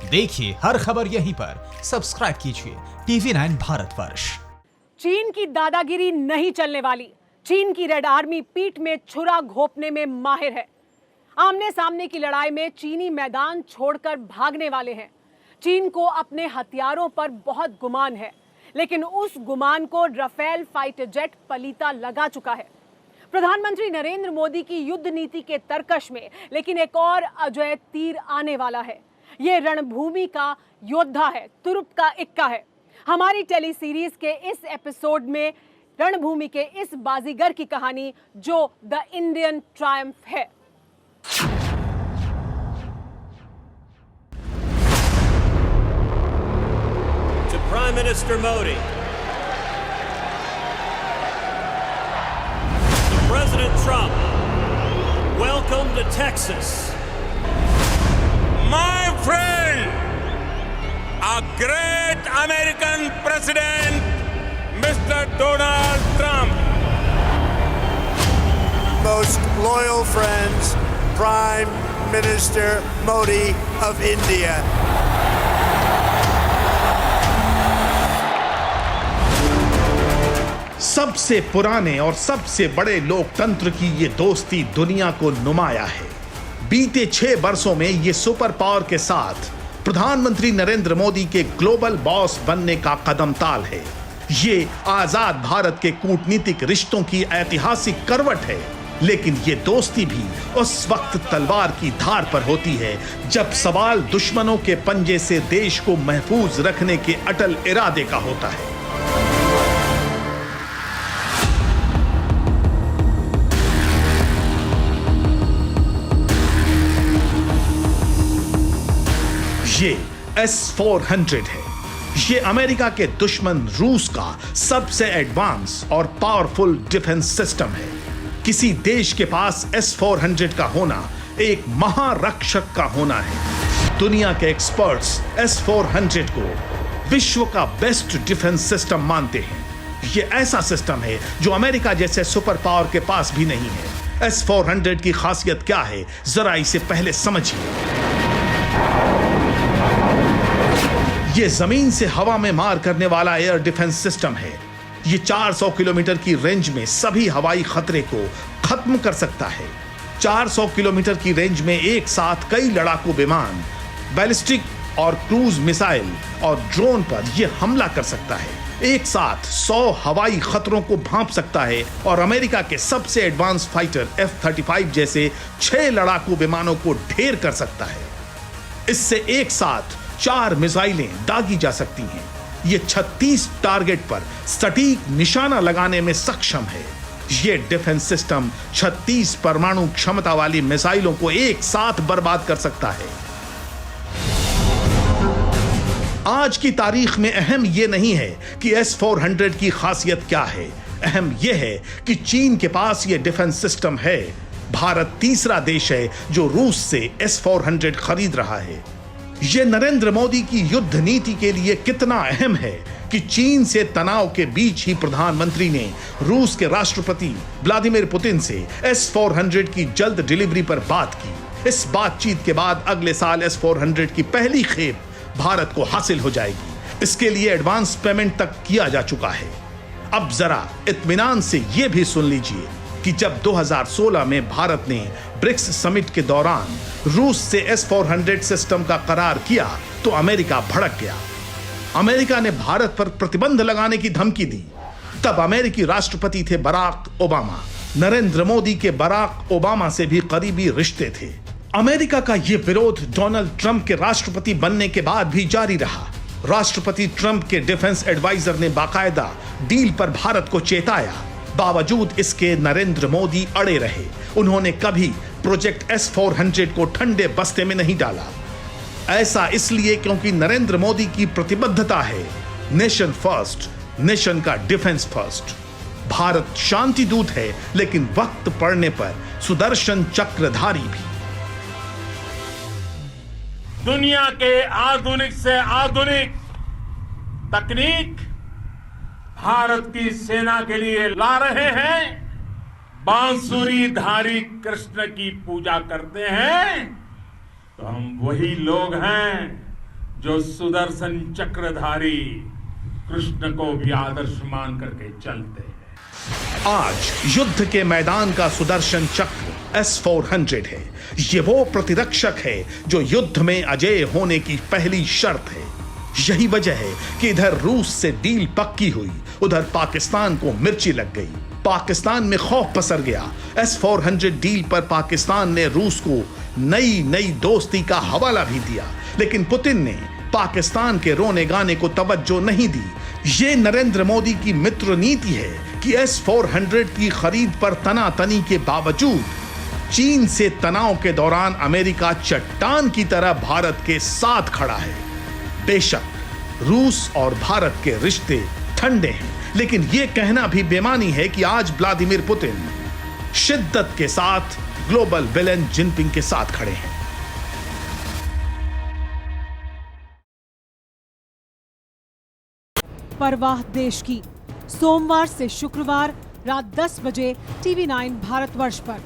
देखिए हर खबर यहीं पर, सब्सक्राइब कीजिए TV9 भारतवर्ष। चीन की दादागिरी नहीं चलने वाली। चीन की रेड आर्मी पीठ में छुरा घोंपने में माहिर है। आमने सामने की लड़ाई में चीनी मैदान छोड़कर भागने वाले हैं। चीन को अपने हथियारों पर बहुत गुमान है, लेकिन उस गुमान को राफेल फाइटर जेट पलीता लगा चुका है। प्रधानमंत्री नरेंद्र मोदी की युद्ध नीति के तरकश में लेकिन एक और अजय तीर आने वाला है। ये रणभूमि का योद्धा है, तुरुप का इक्का है। हमारी टेली सीरीज के इस एपिसोड में रणभूमि के इस बाजीगर की कहानी जो द इंडियन ट्रायम्फ है। To Prime Minister Modi, to President Trump, welcome to Texas. My friend, a great American president, Mr. Donald Trump. Most loyal friends, Prime Minister Modi of India. सबसे पुराने और सबसे बड़े लोकतंत्र की ये दोस्ती दुनिया को नुमाया है। बीते 6 वर्षों में ये सुपर पावर के साथ प्रधानमंत्री नरेंद्र मोदी के ग्लोबल बॉस बनने का कदमताल है। ये आजाद भारत के कूटनीतिक रिश्तों की ऐतिहासिक करवट है, लेकिन ये दोस्ती भी उस वक्त तलवार की धार पर होती है जब सवाल दुश्मनों के पंजे से देश को महफूज रखने के अटल इरादे का होता है। ये S-400 है। ये अमेरिका के दुश्मन रूस का सबसे एडवांस और पावरफुल डिफेंस सिस्टम है। किसी देश के पास S-400 का होना एक महारक्षक का होना है। दुनिया के एक्सपर्ट्स S-400 को विश्व का बेस्ट डिफेंस सिस्टम मानते हैं। ये ऐसा सिस्टम है जो अमेरिका जैसे सुपर पावर के पास भी नहीं है। S-400 की खासियत क्या है, जरा इसे पहले समझिए। ये जमीन से हवा में मार करने वाला एयर डिफेंस सिस्टम है। ये 400 किलोमीटर की रेंज में सभी हवाई खतरे को खत्म कर सकता है। 400 किलोमीटर की रेंज में एक साथ कई लड़ाकू विमान, बैलिस्टिक और क्रूज मिसाइल और ड्रोन पर यह हमला कर सकता है। एक साथ 100 हवाई खतरों को भांप सकता है और अमेरिका के सबसे एडवांस फाइटर F-35 जैसे 6 लड़ाकू विमानों को ढेर कर सकता है। इससे एक साथ 4 मिसाइलें दागी जा सकती हैं। ये 36 टारगेट पर सटीक निशाना लगाने में सक्षम है। ये डिफेंस सिस्टम 36 परमाणु क्षमता वाली मिसाइलों को एक साथ बर्बाद कर सकता है। आज की तारीख में अहम यह नहीं है कि S-400 की खासियत क्या है, अहम यह है कि चीन के पास यह डिफेंस सिस्टम है। भारत तीसरा देश है जो रूस से S-400 खरीद रहा है। यह नरेंद्र मोदी की युद्ध नीति के लिए कितना अहम है कि चीन से तनाव के बीच ही प्रधानमंत्री ने रूस के राष्ट्रपति व्लादिमीर पुतिन से S-400 की जल्द डिलीवरी पर बात की। इस बातचीत के बाद अगले साल S-400 की पहली खेप भारत को हासिल हो जाएगी। इसके लिए एडवांस पेमेंट तक किया जा चुका है। अब जरा इत्मीनान से यह भी सुन लीजिए कि जब 2016 में भारत ने ब्रिक्स समिट के दौरान रूस से S-400 सिस्टम का करार किया तो अमेरिका भड़क गया। अमेरिका ने भारत पर प्रतिबंध लगाने की धमकी दी। तब अमेरिकी राष्ट्रपति थे बराक ओबामा। नरेंद्र मोदी के बराक ओबामा से भी करीबी रिश्ते थे। अमेरिका का यह विरोध डोनाल्ड ट्रंप के राष्ट्रपति बनने के बाद भी जारी रहा। राष्ट्रपति ट्रंप के डिफेंस एडवाइजर ने बाकायदा डील पर भारत को चेताया। बावजूद इसके नरेंद्र मोदी अड़े रहे। उन्होंने कभी प्रोजेक्ट S-400 को ठंडे बस्ते में नहीं डाला। ऐसा इसलिए क्योंकि नरेंद्र मोदी की प्रतिबद्धता है नेशन फर्स्ट, नेशन का डिफेंस फर्स्ट। भारत शांति दूत है, लेकिन वक्त पड़ने पर सुदर्शन चक्रधारी भी। दुनिया के आधुनिक से आधुनिक तकनीक भारत की सेना के लिए ला रहे हैं। बांसुरीधारी कृष्ण की पूजा करते हैं तो हम वही लोग हैं जो सुदर्शन चक्रधारी कृष्ण को भी आदर्श मान करके चलते हैं। आज युद्ध के मैदान का सुदर्शन चक्र S-400 है। ये वो प्रतिरक्षक है जो युद्ध में अजेय होने की पहली शर्त है। यही वजह है कि इधर रूस से डील पक्की हुई, उधर पाकिस्तान को मिर्ची लग गई। पाकिस्तान में खौफ पसर गया। S-400 डील पर पाकिस्तान ने रूस को नई दोस्ती का हवाला भी दिया, लेकिन पुतिन ने पाकिस्तान के रोने गाने को तवज्जो नहीं दी। ये नरेंद्र मोदी की मित्र नीति है कि S-400 की खरीद पर तनातनी के बावजूद चीन से तनाव के दौरान अमेरिका चट्टान की तरह भारत के साथ खड़ा है। बेशक रूस और भारत के रिश्ते ठंडे हैं, लेकिन यह कहना भी बेमानी है कि आज व्लादिमीर पुतिन शिद्दत के साथ ग्लोबल विलेन जिनपिंग के साथ खड़े हैं। परवाह देश की, सोमवार से शुक्रवार रात 10 बजे TV9 भारतवर्ष पर।